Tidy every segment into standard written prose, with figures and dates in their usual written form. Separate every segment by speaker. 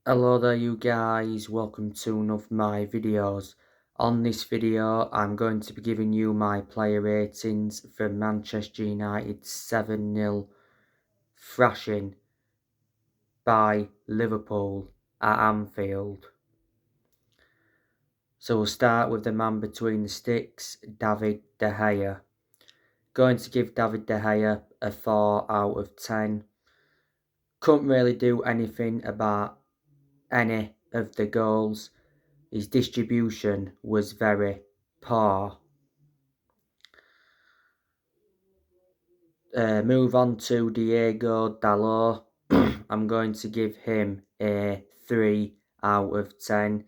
Speaker 1: Hello there you guys, welcome to one of my videos. On this video I'm going to be giving you my player ratings for Manchester United's 7-0 thrashing by Liverpool at Anfield. So we'll start with the man between the sticks, David De Gea. Going to give David De Gea a 4 out of 10. Couldn't really do anything about any of the goals. His distribution was very poor. Move on to Diego Dalot. I'm going to give him a 3 out of 10.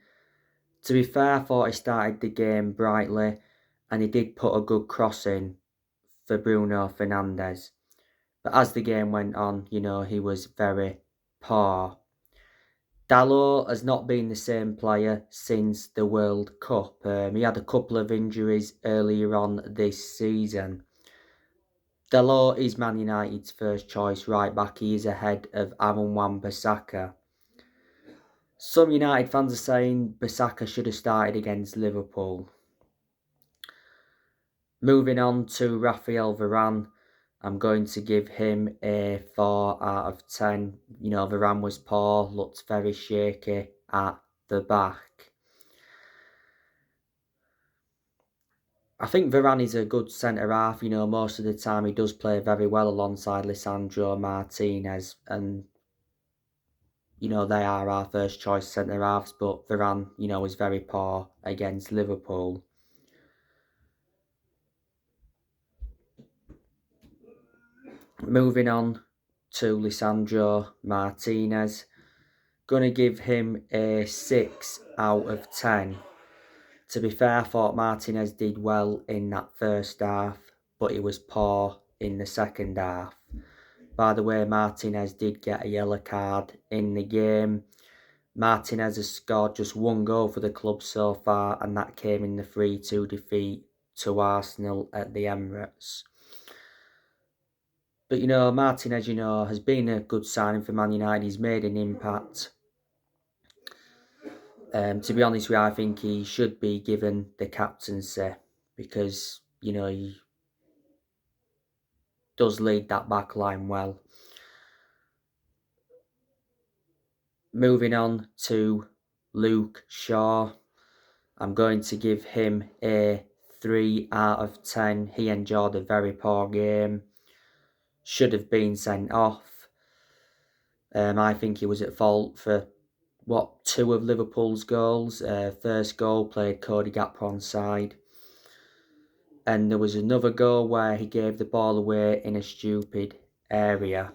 Speaker 1: To be fair, I thought he started the game brightly and he did put a good cross in for Bruno Fernandes. But as the game went on, he was very poor. Dalot has not been the same player since the World Cup. He had a couple of injuries earlier on this season. Dalot is Man United's first choice right back. He is ahead of Aaron Wan-Bissaka. Some United fans are saying Bissaka should have started against Liverpool. Moving on to Raphael Varane. I'm going to give him a 4 out of 10. Varane was poor, looked very shaky at the back. I think Varane is a good centre-half. Most of the time he does play very well alongside Lisandro Martinez. And, they are our first choice centre-halves. But Varane, is very poor against Liverpool. Moving on to Lisandro Martinez. Going to give him a 6 out of 10. To be fair, I thought Martinez did well in that first half, but he was poor in the second half. By the way, Martinez did get a yellow card in the game. Martinez has scored just one goal for the club so far, and that came in the 3-2 defeat to Arsenal at the Emirates. But, Martinez, has been a good signing for Man United. He's made an impact. To be honest with you, I think he should be given the captaincy because, he does lead that back line well. Moving on to Luke Shaw. I'm going to give him a 3 out of 10. He enjoyed a very poor game. Should have been sent off. I think he was at fault for, two of Liverpool's goals. First goal played Cody Gakpo onside. And there was another goal where he gave the ball away in a stupid area.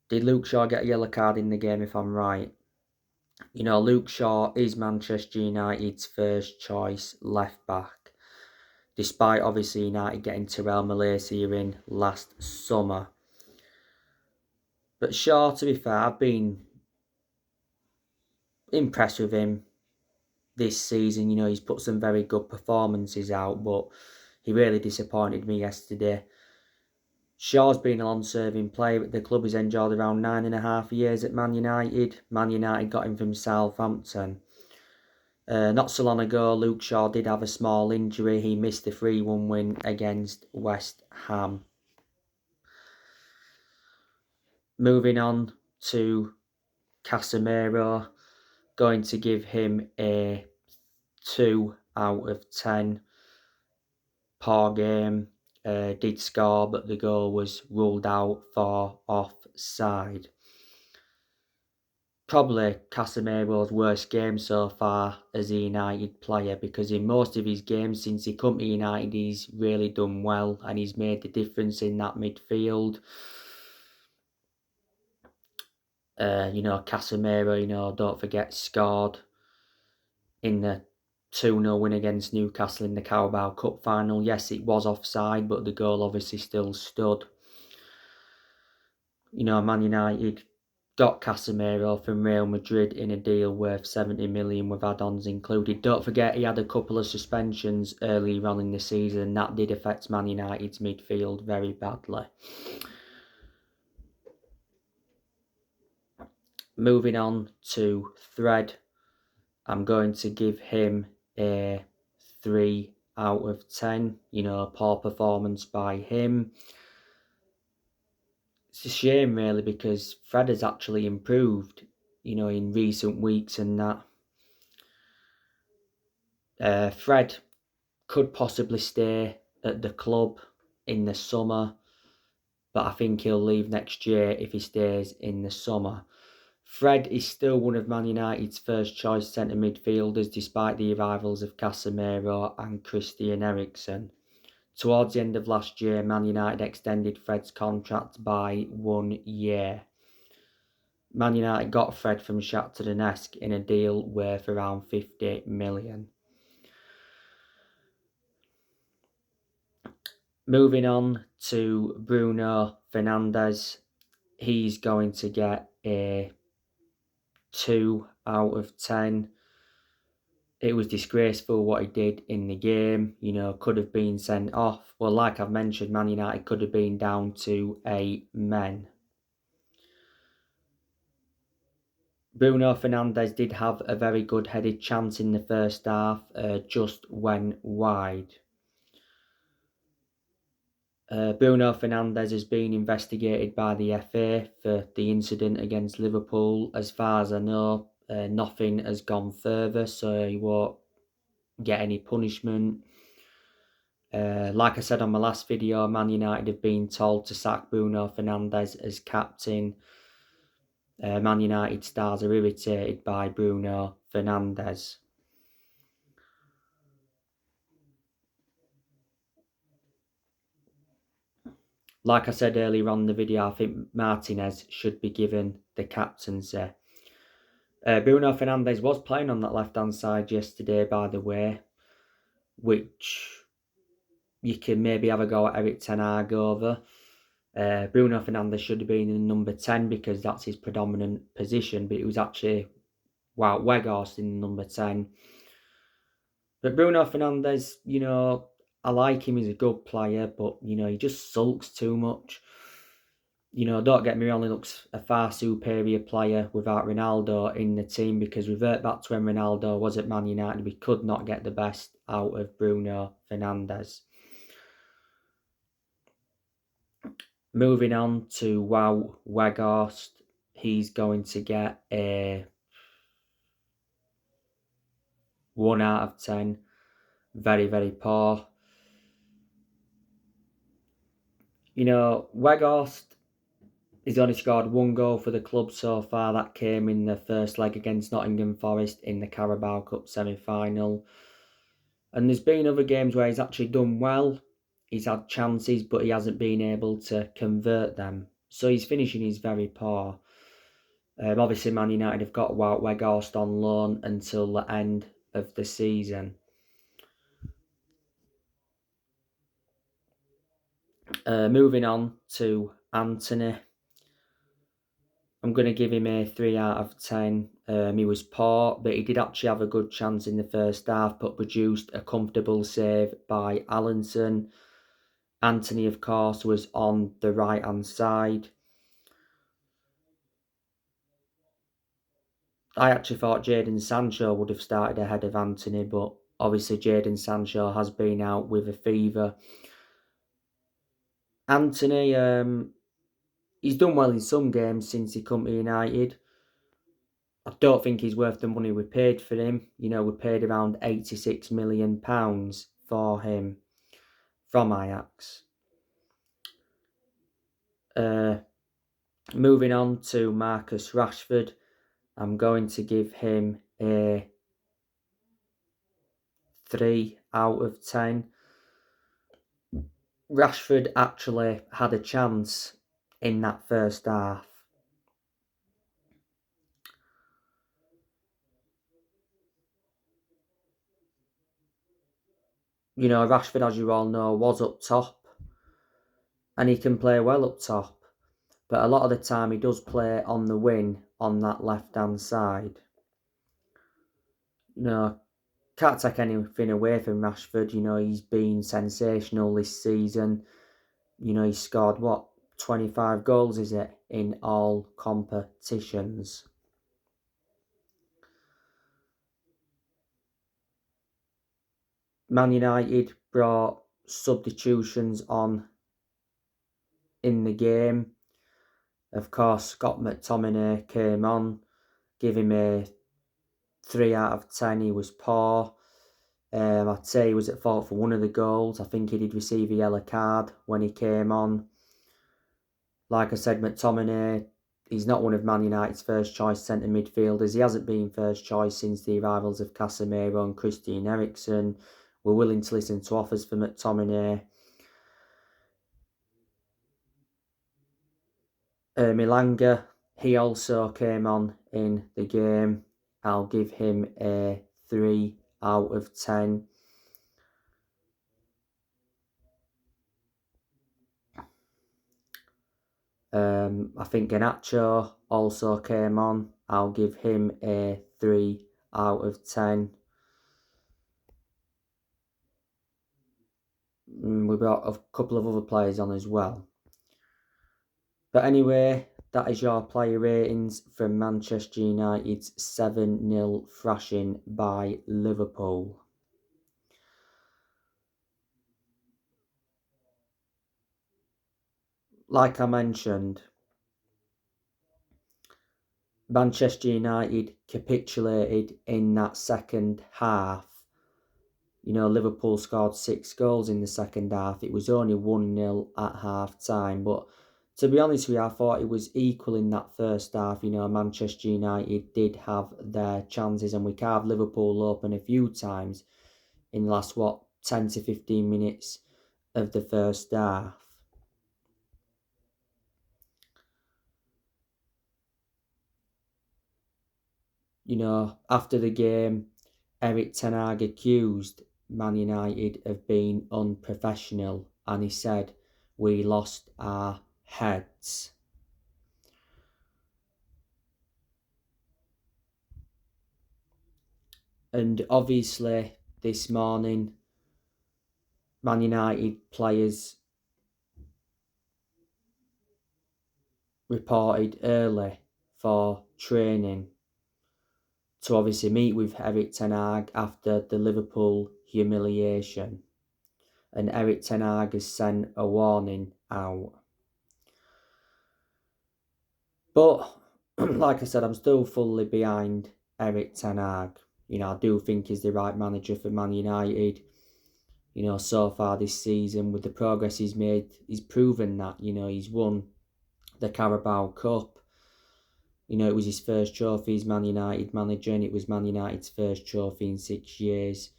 Speaker 1: Did Luke Shaw get a yellow card in the game, if I'm right? Luke Shaw is Manchester United's first choice left back. Despite obviously United getting Terrell Malaysia in last summer. But Shaw, to be fair, I've been impressed with him this season. He's put some very good performances out, but he really disappointed me yesterday. Shaw's been a long-serving player, but the club has enjoyed around 9.5 years at Man United. Man United got him from Southampton. Not so long ago, Luke Shaw did have a small injury. He missed the 3-1 win against West Ham. Moving on to Casemiro. Going to give him a 2 out of 10. Poor game. Did score, but the goal was ruled out for offside. Probably Casemiro's worst game so far as a United player, because in most of his games since he come to United, he's really done well and he's made the difference in that midfield. Casemiro, don't forget, scored in the 2-0 win against Newcastle in the Carabao Cup final. Yes, it was offside, but the goal obviously still stood. Man United got Casemiro from Real Madrid in a deal worth 70 million with add-ons included. Don't forget he had a couple of suspensions earlier on in the season. That did affect Man United's midfield very badly. Moving on to Thread, I'm going to give him a 3 out of 10. Poor performance by him. It's a shame really, because Fred has actually improved, in recent weeks and that. Fred could possibly stay at the club in the summer, but I think he'll leave next year if he stays in the summer. Fred is still one of Man United's first choice centre midfielders, despite the arrivals of Casemiro and Christian Eriksen. Towards the end of last year, Man United extended Fred's contract by 1 year. Man United got Fred from Shakhtar Donetsk in a deal worth around 50 million. Moving on to Bruno Fernandes, he's going to get a 2 out of 10. It was disgraceful what he did in the game. Could have been sent off. Well, like I've mentioned, Man United could have been down to 8 men. Bruno Fernandes did have a very good headed chance in the first half, just went wide. Bruno Fernandes has been investigated by the FA for the incident against Liverpool. As far as I know, nothing has gone further, so he won't get any punishment. Like I said on my last video, Man United have been told to sack Bruno Fernandes as captain. Man United stars are irritated by Bruno Fernandes. Like I said earlier on in the video, I think Martinez should be given the captaincy. Bruno Fernandes was playing on that left-hand side yesterday, by the way, which you can maybe have a go at Erik ten Hag over. Bruno Fernandes should have been in number 10 because that's his predominant position, but it was actually Wout Weghorst in number 10. But Bruno Fernandes, I like him, he's a good player, but, he just sulks too much. Don't get me wrong, he looks a far superior player without Ronaldo in the team, because revert back to when Ronaldo was at Man United, we could not get the best out of Bruno Fernandes. Moving on to Wout Weghorst, he's going to get a 1 out of 10. Very, very poor. Weghorst, he's only scored 1 goal for the club so far. That came in the first leg against Nottingham Forest in the Carabao Cup semi-final. And there's been other games where he's actually done well. He's had chances, but he hasn't been able to convert them. So his finishing is very poor. Obviously, Man United have got Wout Weghorst on loan until the end of the season. Moving on to Anthony. I'm going to give him a 3 out of 10. He was poor, but he did actually have a good chance in the first half, but produced a comfortable save by Allinson. Anthony, of course, was on the right-hand side. I actually thought Jadon Sancho would have started ahead of Anthony, but obviously Jadon Sancho has been out with a fever. Anthony, he's done well in some games since he come to United. I don't think he's worth the money we paid for him. We paid around £86 million for him from Ajax. Moving on to Marcus Rashford, I'm going to give him a 3 out of 10. Rashford actually had a chance in that first half. Rashford, as you all know, was up top, and he can play well up top, but a lot of the time he does play on the wing on that left-hand side. Can't take anything away from Rashford. He's been sensational this season. He scored, 25 goals, is it, in all competitions. Man United brought substitutions on in the game. Of course, Scott McTominay came on, give him a 3 out of 10. He was poor. I'd say he was at fault for one of the goals. I think he did receive a yellow card when he came on. Like I said, McTominay, he's not one of Man United's first choice centre midfielders. He hasn't been first choice since the arrivals of Casemiro and Christian Eriksen. We're willing to listen to offers for McTominay. Milanga, he also came on in the game. I'll give him a 3 out of 10. I think Garnacho also came on. I'll give him a 3 out of 10. We've got a couple of other players on as well. But anyway, that is your player ratings from Manchester United's 7-0 thrashing by Liverpool. Like I mentioned, Manchester United capitulated in that second half. Liverpool scored 6 goals in the second half. It was only 1-0 at half time. But to be honest with you, I thought it was equal in that first half. Manchester United did have their chances and we carved Liverpool open a few times in the last, 10 to 15 minutes of the first half. After the game, Erik ten Hag accused Man United of being unprofessional and he said, "We lost our heads." And obviously, this morning, Man United players reported early for training to obviously meet with Erik ten Hag after the Liverpool humiliation. And Erik ten Hag has sent a warning out. But, like I said, I'm still fully behind Erik ten Hag. I do think he's the right manager for Man United. So far this season, with the progress he's made, he's proven that, he's won the Carabao Cup. It was his first trophy as Man United manager, and it was Man United's first trophy in 6 years.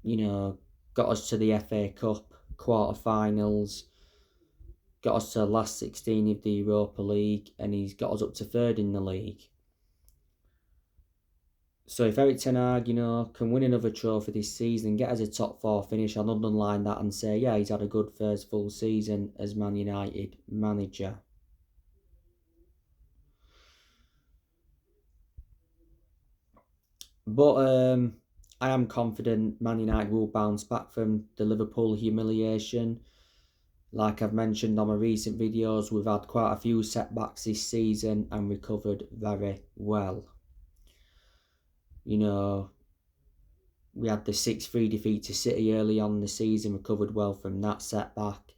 Speaker 1: Got us to the FA Cup quarter-finals, got us to the last 16 of the Europa League, and he's got us up to third in the league. So if Erik ten Hag, can win another trophy this season and get us a top 4 finish, I'll underline that and say, yeah, he's had a good first full season as Man United manager. But I am confident Man United will bounce back from the Liverpool humiliation. Like I've mentioned on my recent videos, we've had quite a few setbacks this season and recovered very well. We had the 6-3 defeat to City early on in the season, recovered well from that setback.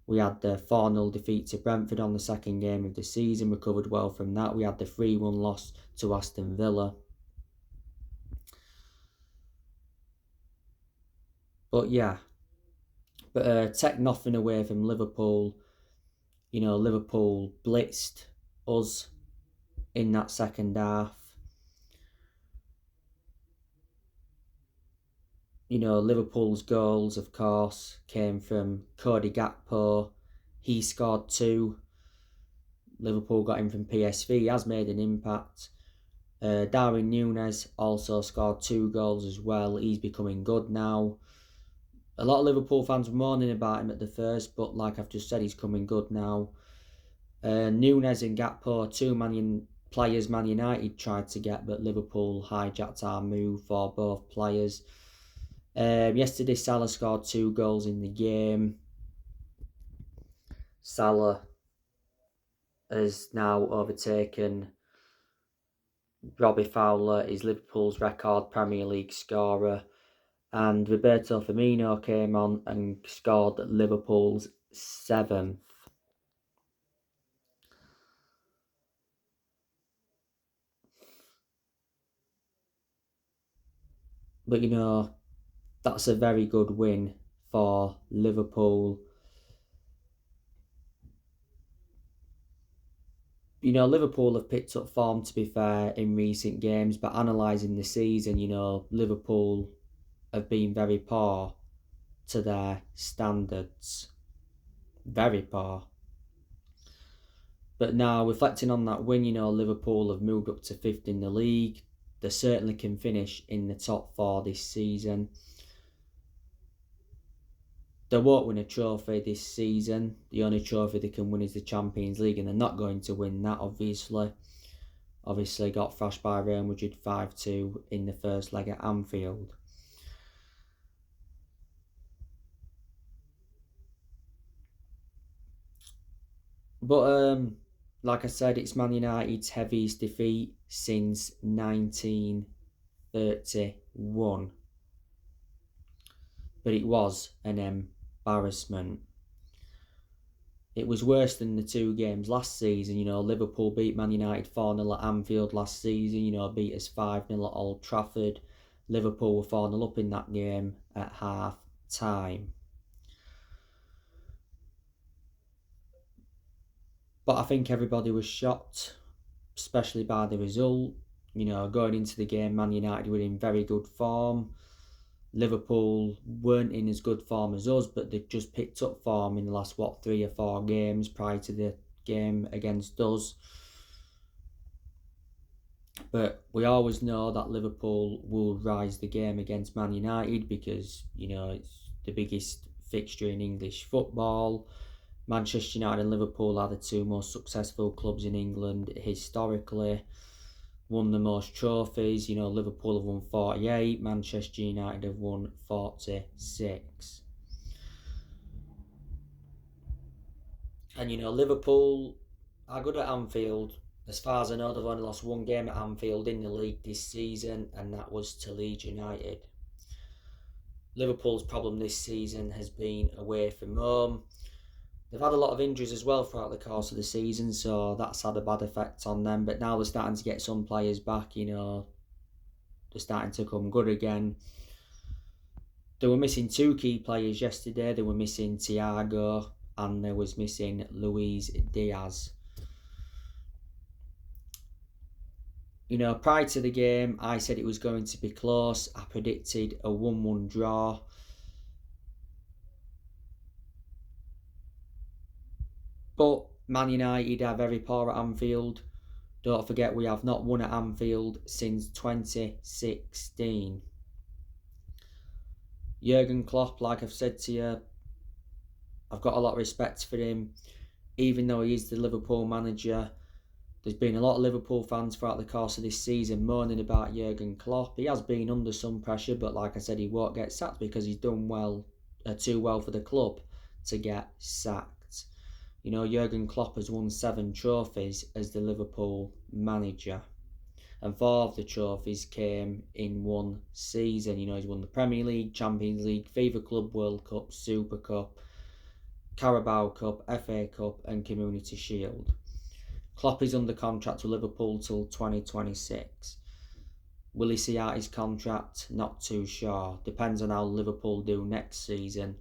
Speaker 1: We had the 4-0 defeat to Brentford on the second game of the season, recovered well from that. We had the 3-1 loss to Aston Villa. But yeah, take nothing away from Liverpool. Liverpool blitzed us in that second half. Liverpool's goals, of course, came from Cody Gakpo. He scored 2. Liverpool got him from PSV. He has made an impact. Darwin Núñez also scored 2 goals as well. He's becoming good now. A lot of Liverpool fans were mourning about him at the first, but like I've just said, he's coming good now. Núñez and Gakpo, 2 players Man United tried to get, but Liverpool hijacked our move for both players. Yesterday, Salah scored 2 goals in the game. Salah has now overtaken Robbie Fowler is Liverpool's record Premier League scorer, and Roberto Firmino came on and scored Liverpool's 7th. But that's a very good win for Liverpool. Liverpool have picked up form, to be fair, in recent games, but analysing the season, Liverpool have been very poor to their standards. Very poor. But now, reflecting on that win, Liverpool have moved up to 5th in the league. They certainly can finish in the top 4 this season. They won't win a trophy this season. The only trophy they can win is the Champions League, and they're not going to win that, obviously. Obviously got thrashed by Real Madrid 5-2 in the first leg at Anfield. But like I said, it's Man United's heaviest defeat since 1931. But it was an embarrassment. It was worse than the 2 games last season. Liverpool beat Man United 4-0 at Anfield last season, beat us 5-0 at Old Trafford. Liverpool were 4-0 up in that game at half time. But I think everybody was shocked, especially by the result. Going into the game, Man United were in very good form. Liverpool weren't in as good form as us, but they've just picked up form in the last, 3 or 4 games prior to the game against us. But we always know that Liverpool will rise the game against Man United because, it's the biggest fixture in English football. Manchester United and Liverpool are the 2 most successful clubs in England historically. Won the most trophies. Liverpool have won 48, Manchester United have won 46. And Liverpool are good at Anfield. As far as I know, they've only lost 1 game at Anfield in the league this season, and that was to Leeds United. Liverpool's problem this season has been away from home. They've had a lot of injuries as well throughout the course of the season, so that's had a bad effect on them. But now they're starting to get some players back, they're starting to come good again. They were missing 2 key players yesterday. They were missing Thiago and they was missing Luis Diaz. Prior to the game, I said it was going to be close. I predicted a 1-1 draw. But Man United are very poor at Anfield. Don't forget, we have not won at Anfield since 2016. Jurgen Klopp, like I've said to you, I've got a lot of respect for him. Even though he is the Liverpool manager, there's been a lot of Liverpool fans throughout the course of this season moaning about Jurgen Klopp. He has been under some pressure, but like I said, he won't get sacked because he's done too well for the club to get sacked. Jurgen Klopp has won 7 trophies as the Liverpool manager. And 4 of the trophies came in 1 season. He's won the Premier League, Champions League, FIFA Club World Cup, Super Cup, Carabao Cup, FA Cup and Community Shield. Klopp is under contract with Liverpool till 2026. Will he see out his contract? Not too sure. Depends on how Liverpool do next season.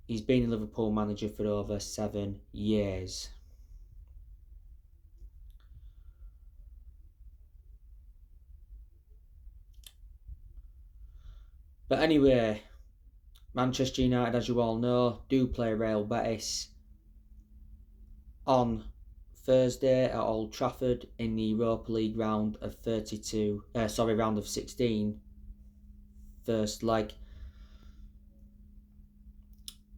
Speaker 1: He's been a Liverpool manager for over 7 years. But anyway, Manchester United, as you all know, do play Real Betis on Thursday at Old Trafford in the Europa League round of 16, first leg.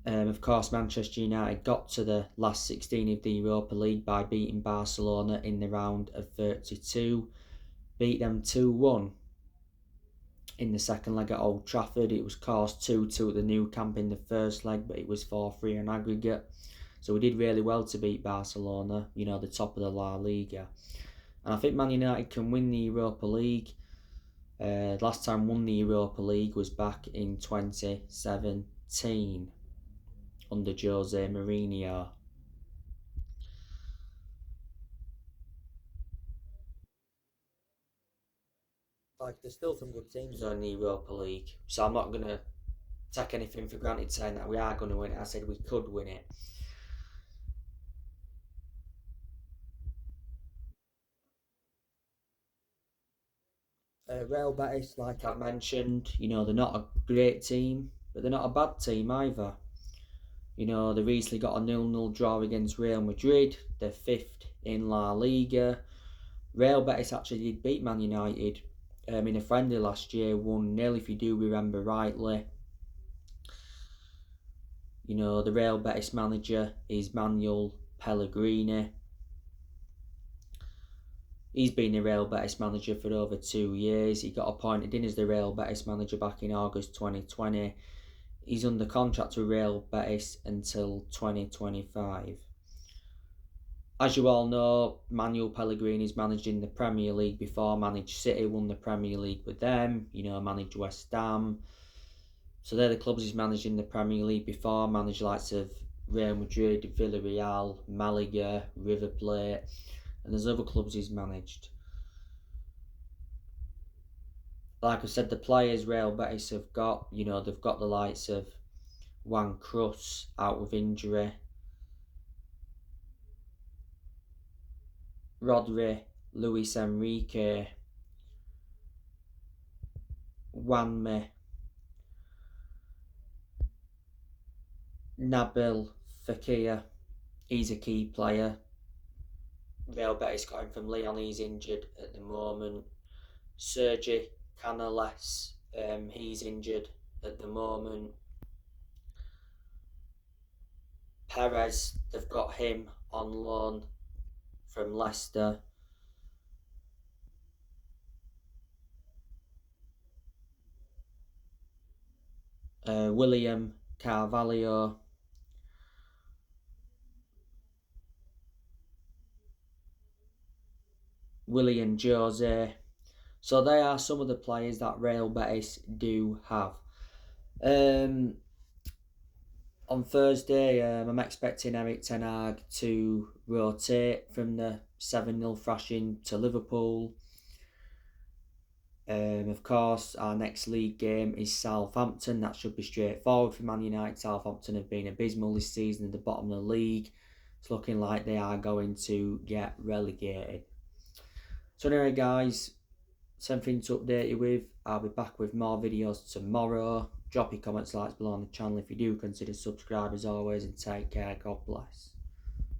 Speaker 1: Of course, Manchester United got to the last 16 of the Europa League by beating Barcelona in the round of 32. Beat them 2-1 in the second leg at Old Trafford. It was course 2-2 at the Nou Camp in the first leg, but it was 4-3 on aggregate. So we did really well to beat Barcelona, the top of the La Liga. And I think Man United can win the Europa League. Last time won the Europa League was back in 2017 under Jose Mourinho. Like, there's still some good teams on the Europa League, so I'm not going to take anything for granted saying that we are going to win it. I said we could win it. Real Betis, like I mentioned, they're not a great team, but they're not a bad team either. They recently got a 0-0 draw against Real Madrid. They're fifth in La Liga. Real Betis actually did beat Man United in a friendly last year, 1-0 if you do remember rightly. The Real Betis manager is Manuel Pellegrini. He's been the Real Betis manager for over 2 years. He got appointed in as the Real Betis manager back in August 2020. He's under contract with Real Betis until 2025. As you all know, Manuel Pellegrini's managed in the Premier League before, managed City, won the Premier League with them, managed West Ham. So they're the clubs he's managed in the Premier League before, managed likes of Real Madrid, Villarreal, Malaga, River Plate, and there's other clubs he's managed. Like I said, the players Real Betis have got, they've got the likes of Juan Cruz out with injury, Rodri, Luis Enrique, Wanme, Nabil Fekir, he's a key player. Real Betis got him from Lyon, he's injured at the moment. Sergi Canales, he's injured at the moment. Perez, they've got him on loan from Leicester. William Carvalho, William Jose. So they are some of the players that Real Betis do have. On Thursday, I'm expecting Eric Ten Hag to rotate from the 7-0 thrashing to Liverpool. Of course, our next league game is Southampton. That should be straightforward for Man United. Southampton have been abysmal this season at the bottom of the league. It's looking like they are going to get relegated. So anyway, guys, something to update you with. I'll be back with more videos tomorrow. Drop your comments, likes below on the channel if you do consider subscribe as always, and take care. God bless.